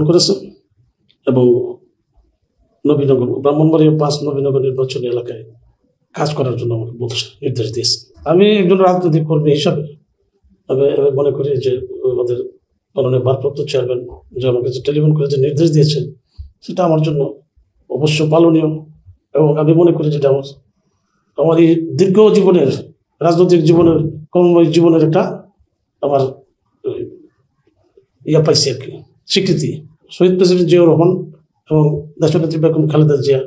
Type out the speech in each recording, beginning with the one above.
করেছে এবং নবীনগর ব্রাহ্মণবাড়িয়া 5 নবীনগর নির্বাচনী এলাকায় কাজ করার জন্য আমাকে বলছে, নির্দেশ দিয়েছে। আমি একজন রাজনৈতিক কর্মী হিসাবে আমি মনে করি যে আমাদের মাননীয় ভারপ্রাপ্ত চেয়ারম্যান যে আমাকে যে টেলিফোন করে যে নির্দেশ দিয়েছেন সেটা আমার জন্য অবশ্য পালনীয় এবং আমি মনে করি যেটা আমার এই দীর্ঘ জীবনের রাজনৈতিক জীবনের কর্মময় জীবনের একটা আমার পাইছি আর কি স্বীকৃতি। শহীদ প্রেসিডেন্ট জিয়াউর রহমান এবং দেশনেত্রী বেগম খালেদা জিয়া,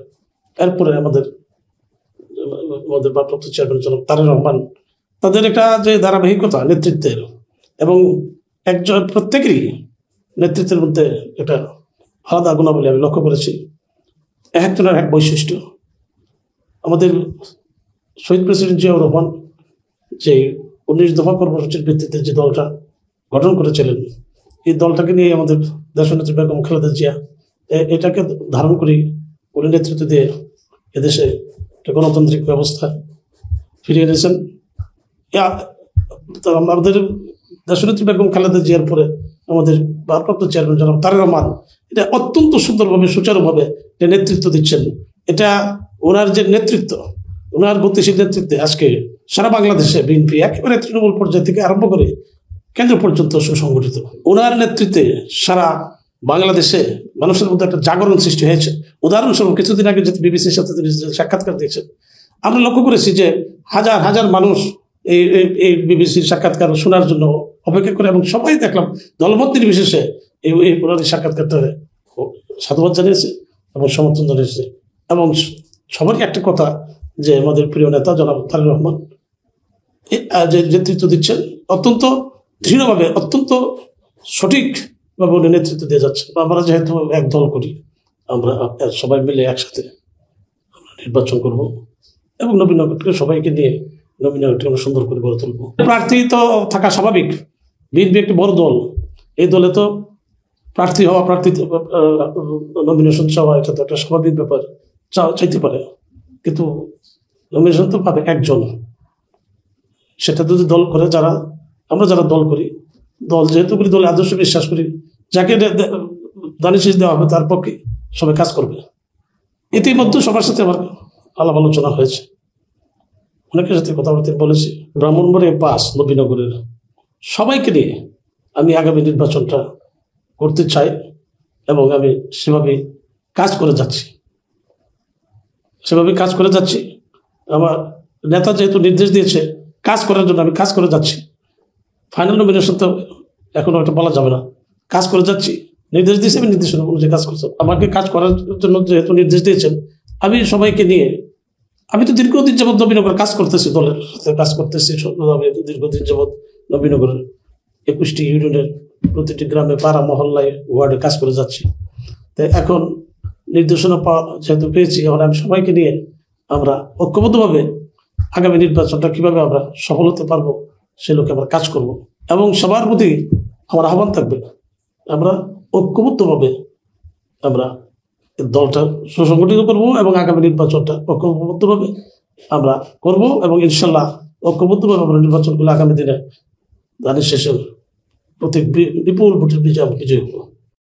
এরপরে আমাদের ভারপ্রাপ্ত চেয়ারম্যান জনাব তারেক রহমান, তাদের একটা যে ধারাবাহিকতা নেতৃত্বের এবং একজন প্রত্যেকেরই নেতৃত্বের মধ্যে একটা আলাদা গুণাবলী আমি লক্ষ্য করেছি। একজনের এক বৈশিষ্ট্য। আমাদের শহীদ প্রেসিডেন্ট জিয়াউর রহমান যে 19 দফা কর্মসূচির ভিত্তিতে যে দলটা গঠন করেছিলেন, এই দলটাকে নিয়ে আমাদের দেশনেত্রী বেগম খালেদা জিয়া এটাকে ধারণ করি উনি নেতৃত্ব দিয়ে এদেশে একটা গণতান্ত্রিক ব্যবস্থা ফিরিয়ে এনেছেন। আমাদের দেশনেত্রী বেগম খালেদা জিয়ার পরে আমাদের ভারপ্রাপ্ত চেয়ারম্যান জনাব তারেক রহমান এটা অত্যন্ত সুন্দরভাবে সুচারুভাবে নেতৃত্ব দিচ্ছেন। এটা ওনার যে নেতৃত্ব, ওনার গতিশীল নেতৃত্বে আজকে সারা বাংলাদেশে বিএনপি একেবারে তৃণমূল পর্যায় থেকে আরম্ভ করে কেন্দ্র পর্যন্ত সুসংগঠিত। ওনার নেতৃত্বে সারা বাংলাদেশে মানুষের মধ্যে একটা জাগরণ সৃষ্টি হয়েছে। উদাহরণস্বরূপ কিছুদিন আগে যে বিবিসির সাথে তিনি সাক্ষাৎকার দিয়েছেন, আমরা লক্ষ্য করেছি যে হাজার হাজার মানুষ এই বিবিসির সাক্ষাৎকার শোনার জন্য অপেক্ষা করে এবং সবাই দেখলাম দলমত নির্বিশেষে এই ওনার সাক্ষাৎকারটা সাধুবাদ জানিয়েছে এবং সমর্থন জানিয়েছে। এবং সবারই একটা কথা যে আমাদের প্রিয় নেতা জনাব তারেক রহমান যে নেতৃত্ব দিচ্ছেন অত্যন্ত দৃঢ়ভাবে, অত্যন্ত সঠিকভাবে উনি নেতৃত্ব দিয়ে যাচ্ছেন। আমরা যেহেতু এক দল করি, আমরা সবাই মিলে একসাথে আমরা নির্বাচন করব এবং নবীনগরকে সবাইকে নিয়ে নবীনগরকে আমরা সুন্দর করে গড়ে তুলব। প্রার্থী তো থাকা স্বাভাবিক, বিএনপি একটি বড় দল, এই দলে তো প্রার্থী হওয়া, প্রার্থী নমিনেশন চাওয়া এটা তো একটা স্বাভাবিক ব্যাপার, চাইতে পারে। কিন্তু নমিনেশন তো পাবে একজন, সেটা যদি দল করে আমরা যারা দল করি, দল যেহেতু করি দলে আদর্শ বিশ্বাস করি, যাকে দানিশ দেওয়া হবে তার পক্ষে সবাই কাজ করবে। ইতিমধ্যে সবার সাথে আমার আলাপ আলোচনা হয়েছে, অনেকের সাথে কথাবার্তা বলেছি। ব্রাহ্মণবাড়িয়া 5 নবীনগরের সবাইকে নিয়ে আমি আগামী নির্বাচনটা করতে চাই এবং আমি সেভাবে কাজ করে যাচ্ছি। আমার নেতা যেহেতু নির্দেশ দিয়েছে কাজ করার জন্য, আমি কাজ করে যাচ্ছি। ফাইনাল নমিনেশন তো এখনো এটা বলা যাবে না, কাজ করে যাচ্ছি। নির্দেশ দিয়েছে, আমি নির্দেশনা অনুযায়ী কাজ করছি। আমাকে কাজ করার জন্য যেহেতু নির্দেশ দিয়েছেন, আমি সবাইকে নিয়ে, আমি তো দীর্ঘদিন যাবৎ নবীনগর কাজ করতেছি, দলের সাথে কাজ করতেছি। আমি দীর্ঘদিন যাবৎ নবীনগরের 21টি ইউনিয়নের প্রতিটি গ্রামে, পাড়া, মহল্লায়, ওয়ার্ডে কাজ করে যাচ্ছি। তাই এখন নির্দেশনা যেহেতু পেয়েছি, এখন আমি সবাইকে নিয়ে আমরা ঐক্যবদ্ধভাবে আগামী নির্বাচনটা কিভাবে আমরা সফল হতে পারবো সে লোকে আমরা কাজ করব। এবং সবার প্রতি আমার আহ্বান থাকবে, আমরা ঐক্যবদ্ধভাবে আমরা দলটা সুসংগঠিত করব এবং আগামী নির্বাচনটা ঐক্যবদ্ধভাবে আমরা করব এবং ইনশাল্লাহ ঐক্যবদ্ধভাবে আমরা নির্বাচনগুলো আগামী দিনে ধানের শেষে প্রত্যেক বিপুল ভোটের বিজয় হব।